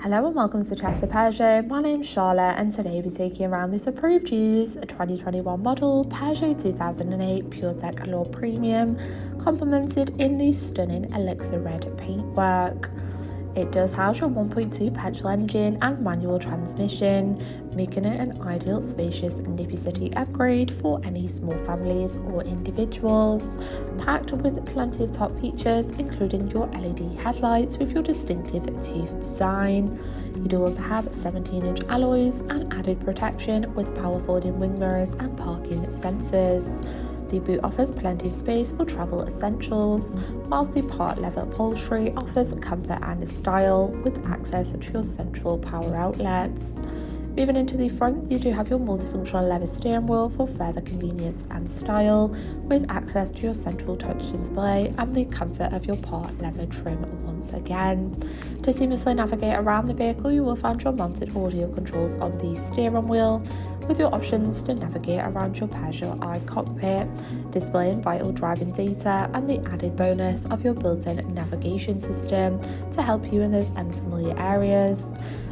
Hello and welcome to Chester Peugeot. My name's Charlotte and today we'll be taking around this approved used 2021 model Peugeot 2008 PureTech Allure Premium, complemented in the stunning Elixir Red paintwork. It does house your 1.2 petrol engine and manual transmission, making it an ideal spacious nippy city upgrade for any small families or individuals. Packed with plenty of top features including your LED headlights with your distinctive tooth design. You do also have 17-inch alloys and added protection with power folding wing mirrors and parking sensors. The boot offers plenty of space for travel essentials, whilst the part leather upholstery offers comfort and style with access to your central power outlets. Moving into the front, you do have your multifunctional leather steering wheel for further convenience and style, with access to your central touch display and the comfort of your part leather trim once again. To seamlessly navigate around the vehicle, you will find your mounted audio controls on the steering wheel, with your options to navigate around your Peugeot iCockpit, displaying vital driving data and the added bonus of your built-in navigation system to help you in those unfamiliar areas.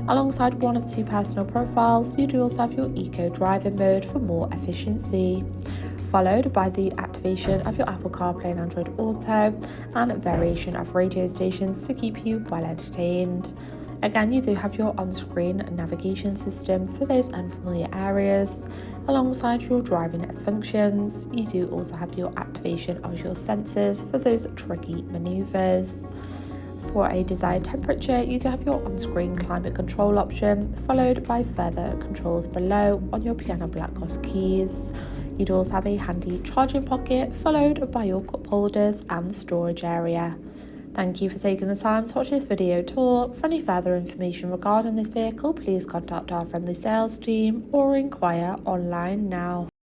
Alongside one of two personal profiles, you do also have your eco driving mode for more efficiency, followed by the activation of your Apple CarPlay and Android Auto and variation of radio stations to keep you well entertained. Again, you do have your on-screen navigation system for those unfamiliar areas. Alongside your driving functions, you do also have your activation of your sensors for those tricky maneuvers. For a desired temperature, you do have your on-screen climate control option, followed by further controls below on your piano black gloss keys. You do also have a handy charging pocket, followed by your cup holders and storage area. Thank you for taking the time to watch this video tour. For any further information regarding this vehicle, please contact our friendly sales team or inquire online now.